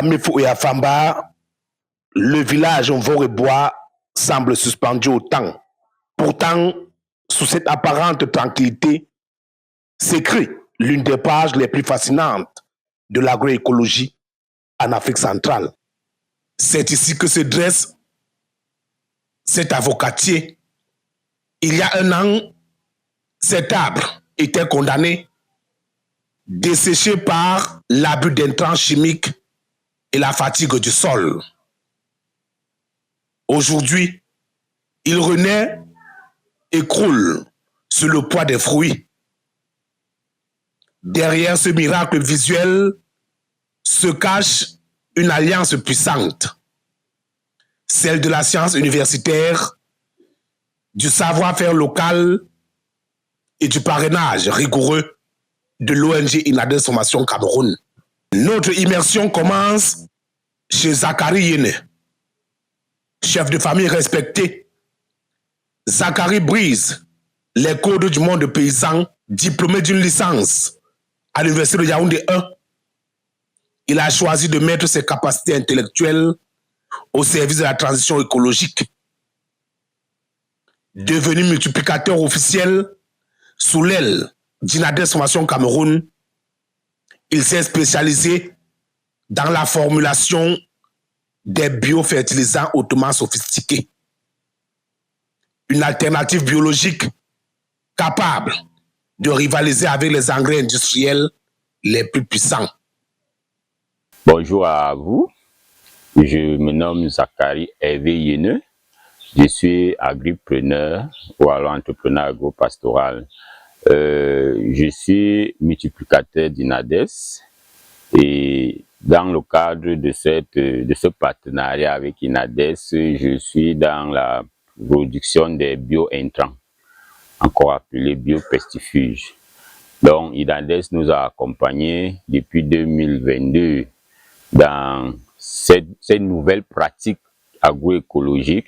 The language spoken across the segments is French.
Mifou et à Famba, le village Mvorebois semble suspendu au temps. Pourtant, sous cette apparente tranquillité, s'écrit l'une des pages les plus fascinantes de l'agroécologie en Afrique centrale. C'est ici que se dresse cet avocatier. Il y a un an, cet arbre était condamné, desséché par l'abus d'intrants chimiques et la fatigue du sol. Aujourd'hui, il renaît et croule sur le poids des fruits. Derrière ce miracle visuel se cache une alliance puissante, celle de la science universitaire, du savoir-faire local et du parrainage rigoureux de l'ONG INADES Formation Cameroun. Notre immersion commence chez Zachary Yene, chef de famille respecté. Zachary brise les codes du monde paysan, diplômé d'une licence à l'université de Yaoundé 1. Il a choisi de mettre ses capacités intellectuelles au service de la transition écologique. Devenu multiplicateur officiel sous l'aile d'INADES Formation Cameroun, il s'est spécialisé dans la formulation des biofertilisants hautement sophistiqués. Une alternative biologique capable de rivaliser avec les engrais industriels les plus puissants. Bonjour à vous, je me nomme Zachary Hervé Yene, je suis agripreneur ou alors entrepreneur agropastoral. Je suis multiplicateur d'INADES et dans le cadre de ce partenariat avec INADES, je suis dans la production des bio-intrants, encore appelés biopestifuges. Donc INADES nous a accompagnés depuis 2022 dans cette nouvelle pratique agroécologique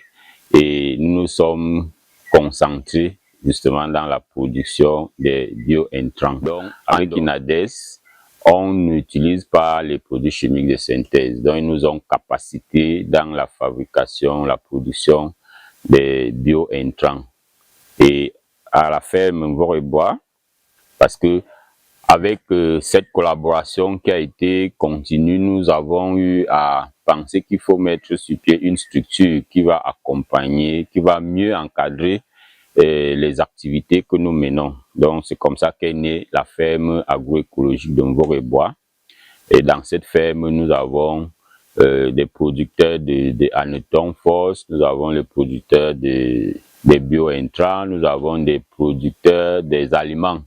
et nous nous sommes concentrés justement dans la production des bio-intrants. Donc avec INADES, on n'utilise pas les produits chimiques de synthèse, donc ils nous ont capacité dans la fabrication, la production des bio-intrants. Et à la ferme Mvorebois, parce que avec cette collaboration qui a été continue, nous avons eu à penser qu'il faut mettre sur pied une structure qui va accompagner, qui va mieux encadrer les activités que nous menons. Donc c'est comme ça qu'est née la ferme agroécologique de Mvorebois. Et dans cette ferme, nous avons des producteurs de Hanneton Force, nous avons les producteurs des bio-intrants, nous avons des producteurs des aliments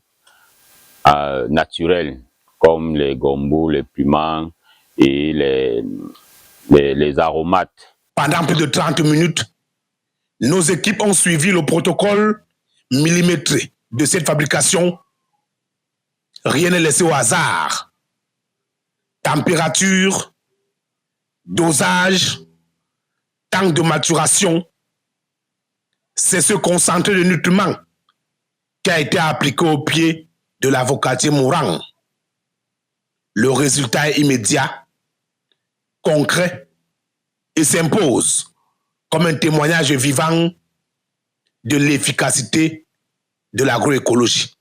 naturels comme les gombos, les piments et les aromates. Pendant plus de 30 minutes, nos équipes ont suivi le protocole millimétré de cette fabrication. Rien n'est laissé au hasard. Température, dosage, temps de maturation, c'est ce concentré de nutriments qui a été appliqué au pied de l'avocatier mourant. Le résultat est immédiat, concret et s'impose comme un témoignage vivant de l'efficacité de l'agroécologie.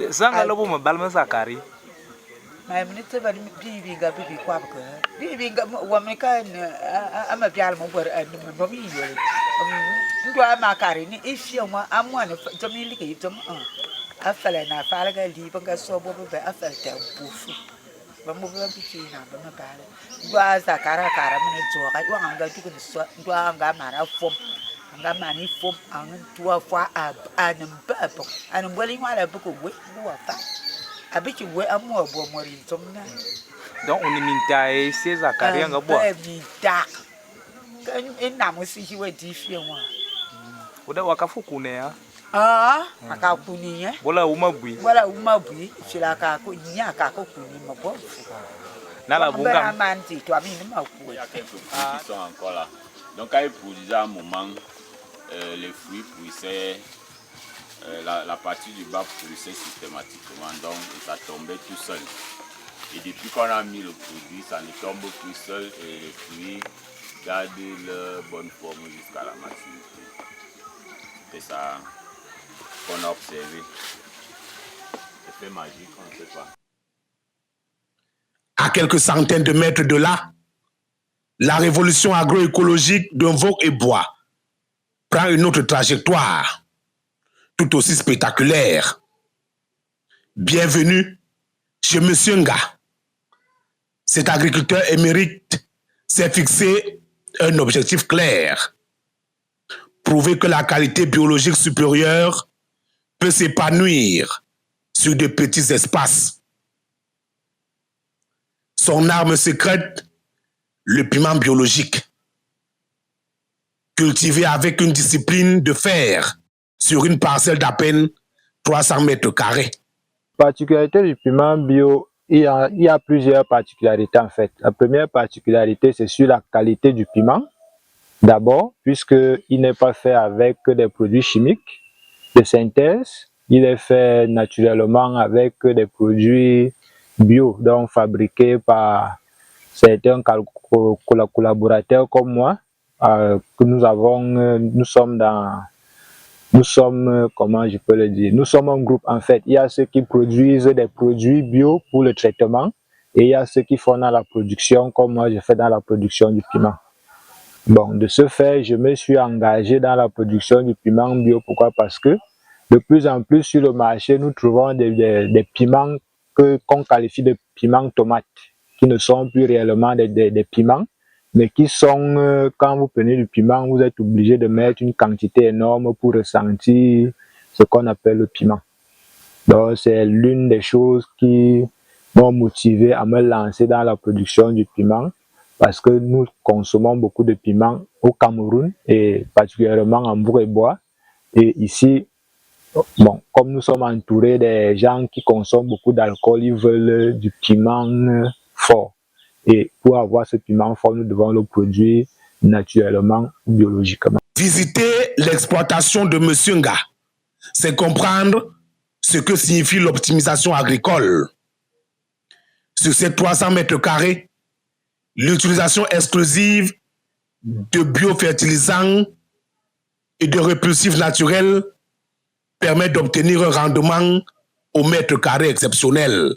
Zanga lobo mo balma Zakari. My minute ba bibi ga bibi kwa ba bibi ga wa me ka ama bial mo bor an mo mi yo ndo ama kari ni ifia mo amwa ne jomi like yitom afala na fala ga li ba ga so bo ba afala ta bufu ba mo ba bici na ba ma bala ndo Zakara kara me jo ga wa nga tu ko so ndo nga mara fom nga mani fom an tua fa an mbabo an mboli ngwa ba ko we wa fa abiki we amu abo mori tomna Donc on minta e se Zakari nga bo. Minta kan ina mo si hiwe di fie wa Oda wakafuku ne ya. Ah, akakuni hein. Bola uma bui. Voilà uma bui, c'est la kako nya kako kuni mabo. Na la bonga. Manti, toi mi ne ma Il y a quelques fruits qui sont encore là. Donc quand ils produisaient à un moment, les fruits poussaient, la partie du bas poussait systématiquement, donc ça tombait tout seul. Et depuis qu'on a mis le produit, ça ne tombe plus seul et les fruits gardent leur bonne forme jusqu'à la maturité. C'est ça qu'on a observé. Effet magique, on ne sait pas. À quelques centaines de mètres de là, la révolution agroécologique d'un Vogue et Bois prend une autre trajectoire, tout aussi spectaculaire. Bienvenue chez M. Nga. Cet agriculteur émérite s'est fixé un objectif clair: prouver que la qualité biologique supérieure peut s'épanouir sur de petits espaces. Son arme secrète, le piment biologique, cultivé avec une discipline de fer sur une parcelle d'à peine 300 mètres carrés. Particularité du piment bio, il y a plusieurs particularités en fait. La première particularité, c'est sur la qualité du piment. D'abord, puisqu'il n'est pas fait avec des produits chimiques de synthèse, il est fait naturellement avec des produits bio, donc fabriqués par certains collaborateurs comme moi, que nous sommes, comment je peux le dire, nous sommes un groupe en fait. Il y a ceux qui produisent des produits bio pour le traitement et il y a ceux qui font dans la production, comme moi je fais dans la production du piment. Bon, de ce fait, je me suis engagé dans la production du piment bio. Pourquoi? Parce que de plus en plus sur le marché, nous trouvons des piments qu'on qualifie de piments tomates, qui ne sont plus réellement des piments, mais qui sont, quand vous prenez du piment, vous êtes obligé de mettre une quantité énorme pour ressentir ce qu'on appelle le piment. Donc c'est l'une des choses qui m'ont motivé à me lancer dans la production du piment, parce que nous consommons beaucoup de piment au Cameroun, et particulièrement en Bourg-et-Bois. Et ici, bon, comme nous sommes entourés des gens qui consomment beaucoup d'alcool, ils veulent du piment fort. Et pour avoir ce piment fort, nous devons le produire naturellement, biologiquement. Visiter l'exploitation de M. Nga, c'est comprendre ce que signifie l'optimisation agricole. Sur ces 300 mètres carrés, l'utilisation exclusive de biofertilisants et de répulsifs naturels permet d'obtenir un rendement au mètre carré exceptionnel.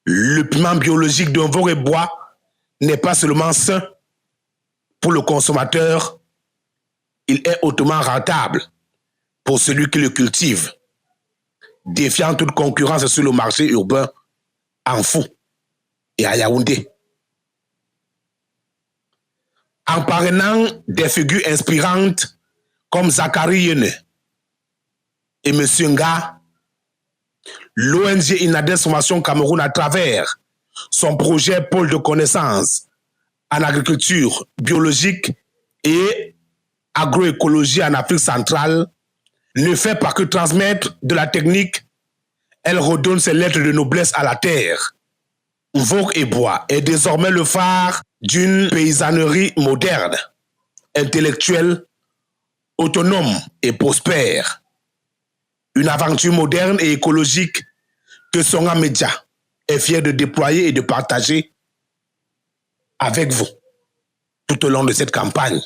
Le piment biologique d'un Vogue et Bois n'est pas seulement sain pour le consommateur, il est hautement rentable pour celui qui le cultive, défiant toute concurrence sur le marché urbain en Fou et à Yaoundé. En parrainant des figures inspirantes comme Zakari Yene et M. Nga, l'ONG INADES Formation Cameroun, à travers son projet Pôle de connaissances en agriculture biologique et agroécologie en Afrique centrale, ne fait pas que transmettre de la technique, elle redonne ses lettres de noblesse à la terre. Vogue et Bois est désormais le phare d'une paysannerie moderne, intellectuelle, autonome et prospère. Une aventure moderne et écologique que Songa Media est fier de déployer et de partager avec vous tout au long de cette campagne.